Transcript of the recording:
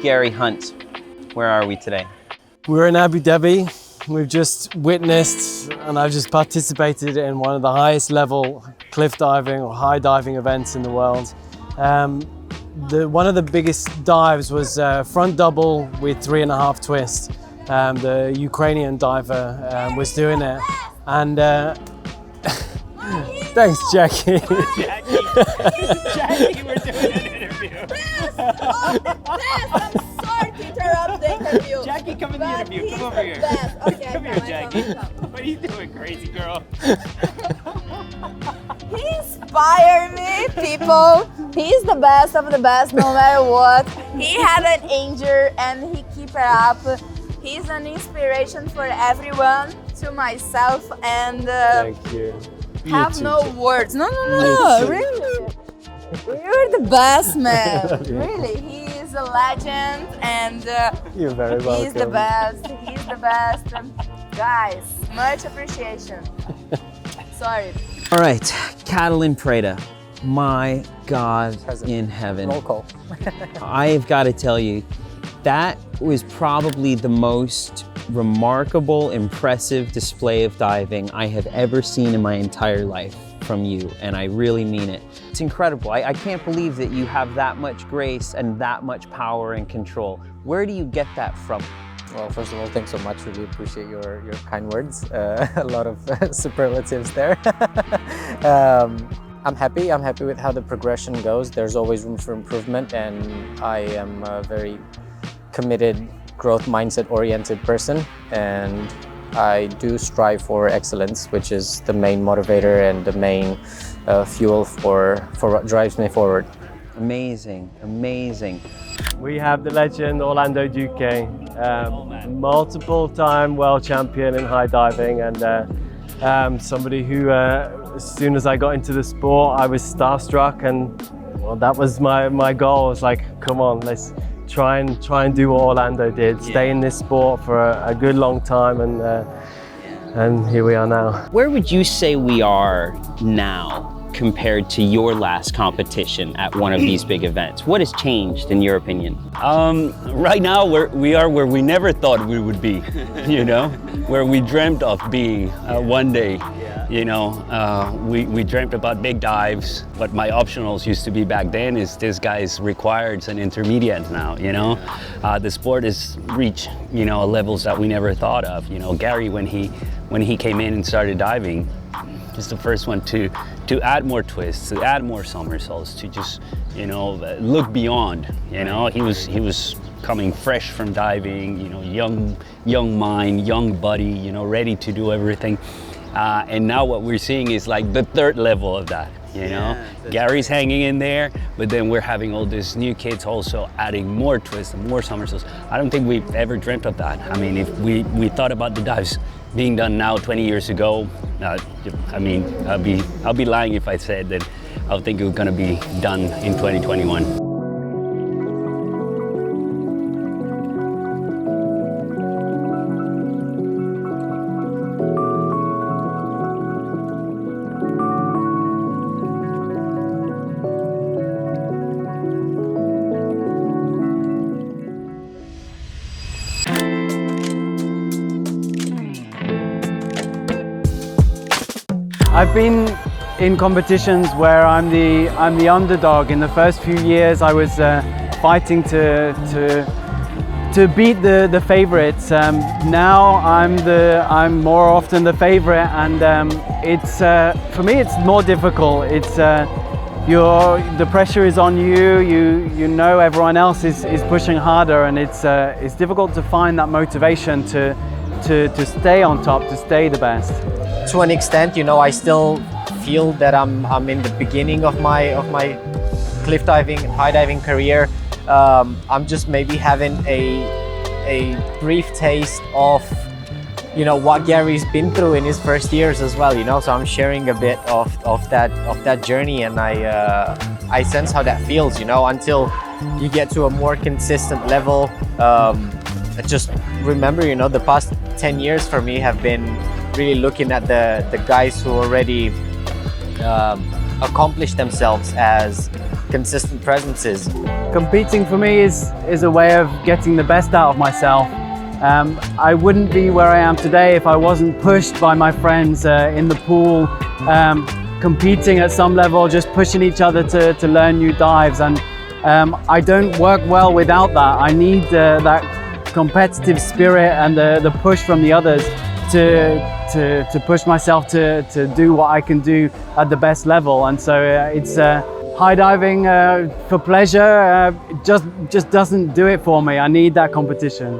Gary Hunt. Where are we today? We're in Abu Dhabi. We've just witnessed and I've just participated in one of the highest level cliff diving or high diving events in the world. One of the biggest dives was front double with 3.5 twists. The Ukrainian diver was doing it. And thanks, Jackie. Jackie, we're doing an interview. I'm sorry to interrupt the interview. Jackie, come in the interview. Come over here. Okay, Come here, Jackie. What are you doing, crazy girl? He inspired me, people. He's the best of the best, no matter what. He had an injury and he keep it up. He's an inspiration for everyone, to myself, and Thank you. have too, no words. No, really. You're the best, man. Really, he is a legend, and You're very welcome. he's the best. He's the best. Guys, much appreciation. Sorry. All right, Catalin Preda. My God in heaven. Roll call. I've got to tell you, that was probably the most remarkable, impressive display of diving I have ever seen in my entire life from you, and I really mean it. It's incredible. I can't believe that you have that much grace and that much power and control. Where do you get that from? Well, first of all, thanks so much. Really appreciate your kind words. A lot of superlatives there. I'm happy with how the progression goes. There's always room for improvement, and I am a very committed, growth mindset oriented person, and I do strive for excellence, which is the main motivator and the main fuel for what drives me forward. Amazing, amazing. We have the legend Orlando Duque, multiple time world champion in high diving, and somebody who, as soon as I got into the sport, I was starstruck, and well, that was my goal. It's like, come on, let's try and do what Orlando did. Stay in this sport for a good long time, and here we are now. Where would you say we are now compared to your last competition at one of these big events? What has changed in your opinion? Right now we are where we never thought we would be, you know, where we dreamt of being one day. You know, we dreamt about big dives. What my optionals used to be back then is this guy's required and intermediate now, you know. The sport has reached, you know, levels that we never thought of. You know, Gary, when he came in and started diving, just the first one to add more twists, to add more somersaults, to just, you know, look beyond. You know, he was coming fresh from diving, you know, young mind, young body, you know, ready to do everything. And now what we're seeing is like the third level of that, you know. Gary's hanging in there, but then we're having all these new kids also adding more twists and more somersaults. I don't think we've ever dreamt of that. I mean, if we thought about the dives being done now 20 years ago, I mean, I'll be lying if I said that I think it was going to be done in 2021. I've been in competitions where I'm the underdog. In the first few years, I was fighting to beat the favorites. Now I'm more often the favorite, and it's for me it's more difficult. It's the pressure is on you. You know everyone else is pushing harder, and it's difficult to find that motivation to stay on top, to stay the best. To an extent, you know, I still feel that I'm in the beginning of my cliff diving, high diving career. I'm just maybe having a brief taste of, you know, what Gary's been through in his first years as well. You know, so I'm sharing a bit of that journey, and I sense how that feels. You know, until you get to a more consistent level. Just remember, you know, the past 10 years for me have been really looking at the guys who already accomplished themselves as consistent presence is. Competing for me is a way of getting the best out of myself. I wouldn't be where I am today if I wasn't pushed by my friends in the pool, competing at some level, just pushing each other to learn new dives. And I don't work well without that. I need that competitive spirit and the push from the others to push myself to do what I can do at the best level. And so it's high diving for pleasure just doesn't do it for me. I need that competition.